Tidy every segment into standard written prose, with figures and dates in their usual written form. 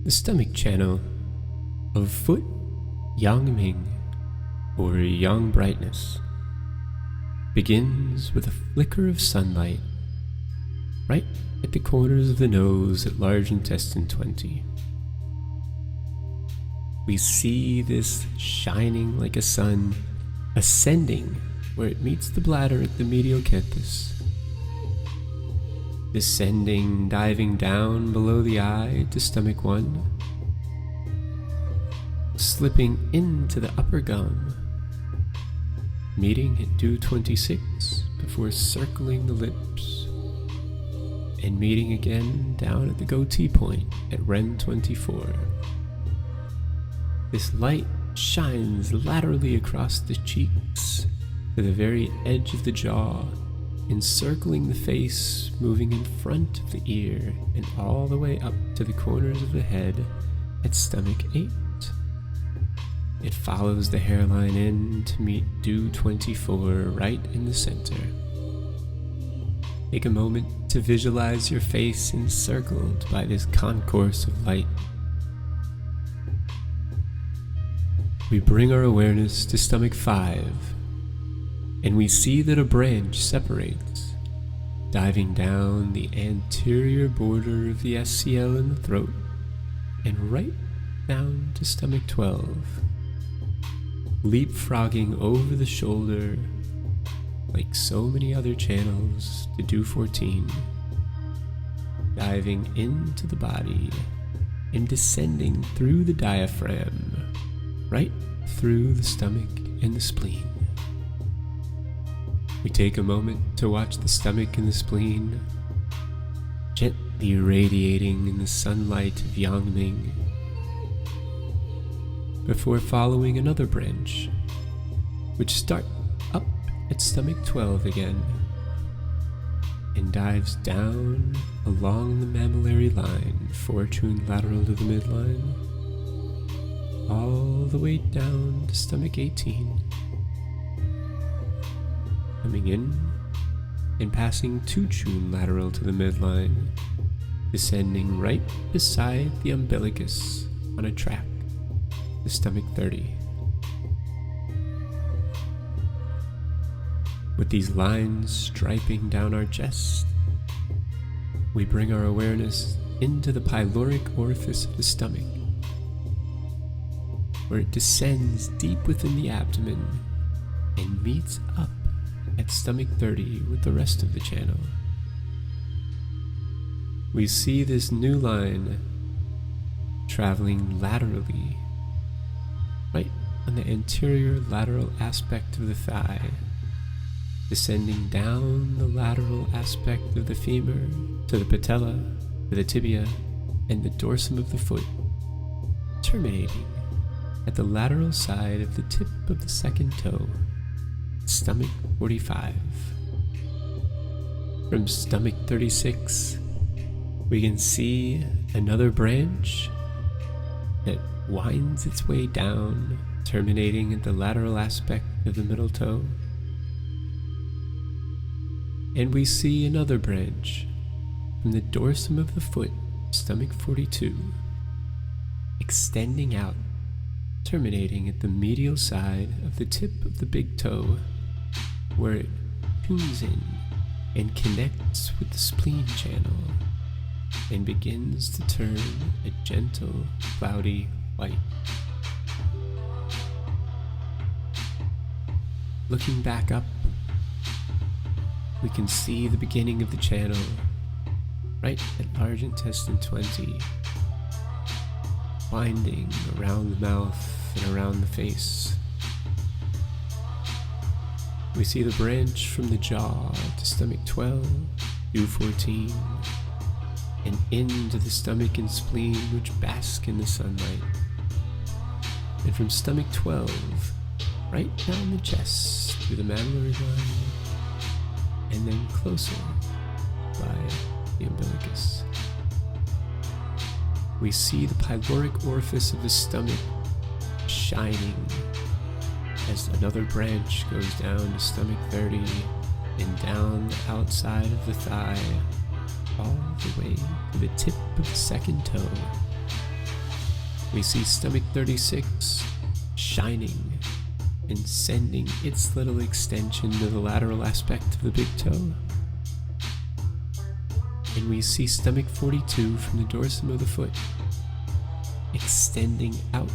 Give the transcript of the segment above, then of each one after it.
The stomach channel of foot Yangming, or Yang brightness, begins with a flicker of sunlight right at the corners of the nose at large intestine 20. We see this shining like a sun, ascending where it meets the bladder at the medial canthus, descending, diving down below the eye to stomach 1, slipping into the upper gum, meeting at dew 26 before circling the lips, and meeting again down at the goatee point at Ren 24. This light shines laterally across the cheeks to the very edge of the jaw, encircling the face, moving in front of the ear and all the way up to the corners of the head at stomach 8. It follows the hairline in to meet dew 24 right in the center. Take a moment to visualize your face encircled by this concourse of light. We bring our awareness to stomach 5, and we see that a branch separates, diving down the anterior border of the SCL in the throat and right down to stomach 12, leapfrogging over the shoulder like so many other channels to dew 14, diving into the body and descending through the diaphragm, right through the stomach and the spleen. We take a moment to watch the stomach and the spleen gently radiating in the sunlight of Yangming, before following another branch, which starts up at stomach 12 again, and dives down along the mammillary line, fortune lateral to the midline, all the way down to stomach 18, coming in and passing two-chun lateral to the midline, descending right beside the umbilicus on a track to stomach 30. With these lines striping down our chest, we bring our awareness into the pyloric orifice of the stomach, where it descends deep within the abdomen and meets up at stomach 30 with the rest of the channel. We see this new line traveling laterally, right on the anterior lateral aspect of the thigh, descending down the lateral aspect of the femur to the patella, to the tibia, and the dorsum of the foot, terminating at the lateral side of the tip of the second toe, stomach 45. From stomach 36, we can see another branch that winds its way down, terminating at the lateral aspect of the middle toe. And we see another branch from the dorsum of the foot, stomach 42, extending out, terminating at the medial side of the tip of the big toe, where it tunes in and connects with the spleen channel and begins to turn a gentle, cloudy white. Looking back up, we can see the beginning of the channel right at large intestine 20, winding around the mouth and around the face. We see the branch from the jaw to stomach 12, U14, and into the stomach and spleen which bask in the sunlight. And from stomach 12, right down the chest through the mammillary line, and then closer by the umbilicus. We see the pyloric orifice of the stomach shining as another branch goes down to stomach 30 and down the outside of the thigh all the way to the tip of the second toe, We see stomach 36 shining and sending its little extension to the lateral aspect of the big toe. And we see stomach 42 from the dorsum of the foot extending out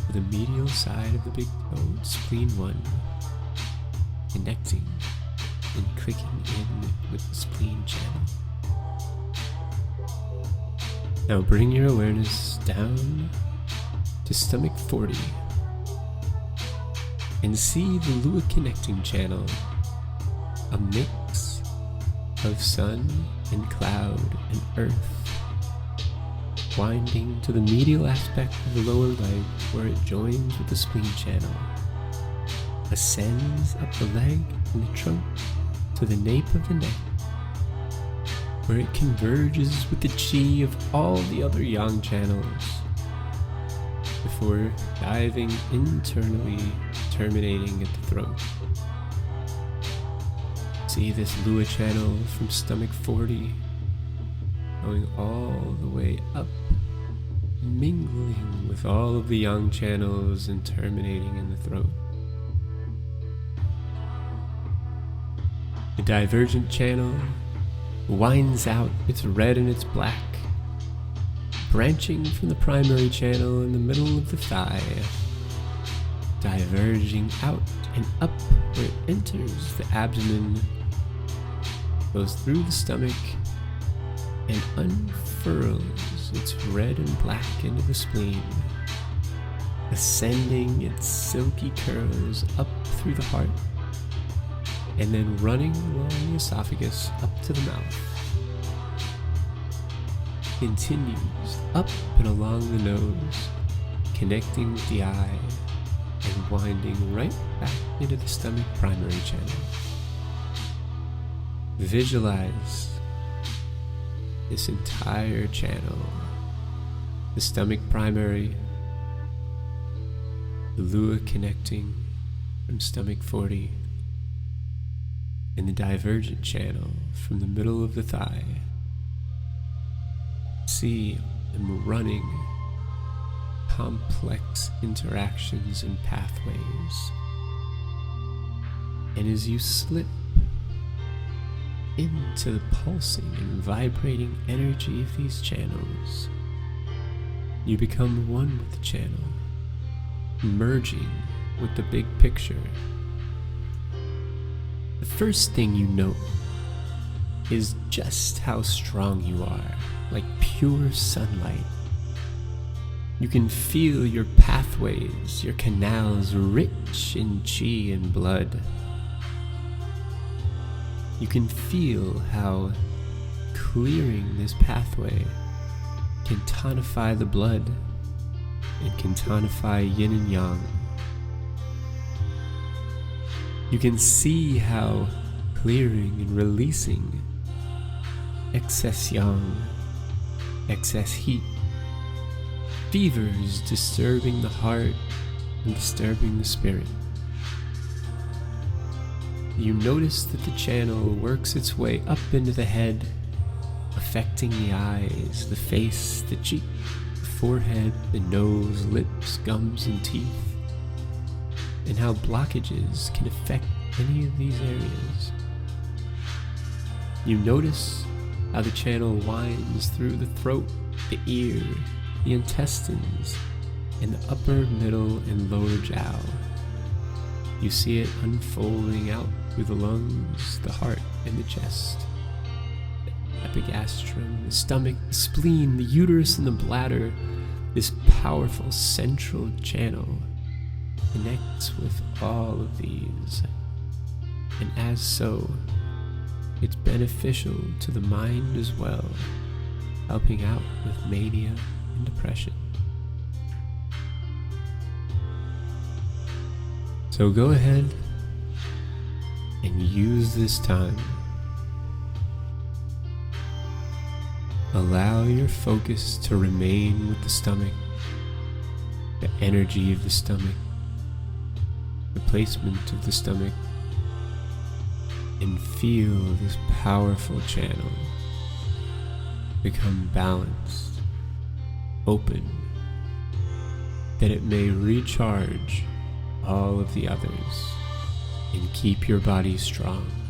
to the medial side of the big toe, spleen 1, connecting and clicking in with the spleen channel. Now bring your awareness down to stomach 40 and see the Lua connecting channel, a mix of sun and cloud and earth, winding to the medial aspect of the lower leg where it joins with the spleen channel, ascends up the leg and the trunk to the nape of the neck, where it converges with the chi of all the other yang channels, before diving internally, terminating at the throat. See this Lua channel from stomach 40 going all the way up, mingling with all of the yang channels and terminating in the throat. The divergent channel winds out its red and its black, branching from the primary channel in the middle of the thigh, diverging out and up where it enters the abdomen, goes through the stomach, and unfurls its red and black into the spleen, ascending its silky curls up through the heart, and then running along the esophagus up to the mouth. Continues up and along the nose, connecting with the eye, and winding right back into the stomach primary channel. Visualize this entire channel, the stomach primary, the Lua connecting from stomach 40, and the divergent channel from the middle of the thigh. See them running complex interactions and pathways. And as you slip into the pulsing and vibrating energy of these channels, you become one with the channel, merging with the big picture. The first thing you note is just how strong you are, like pure sunlight. You can feel your pathways, your canals rich in chi and blood. You can feel how clearing this pathway can tonify the blood and can tonify yin and yang. You can see how clearing and releasing excess yang, excess heat, fevers disturbing the heart and disturbing the spirit. You notice that the channel works its way up into the head, affecting the eyes, the face, the cheek, the forehead, the nose, lips, gums, and teeth, and how blockages can affect any of these areas. You notice how the channel winds through the throat, the ear, the intestines, and the upper, middle, and lower jowl. You see it unfolding out through the lungs, the heart, and the chest, the epigastrum, the stomach, the spleen, the uterus, and the bladder. This powerful central channel connects with all of these, and as so, it's beneficial to the mind as well, helping out with mania and depression. So go ahead and use this time. Allow your focus to remain with the stomach, the energy of the stomach, the placement of the stomach, and feel this powerful channel become balanced, open, that it may recharge all of the others and keep your body strong.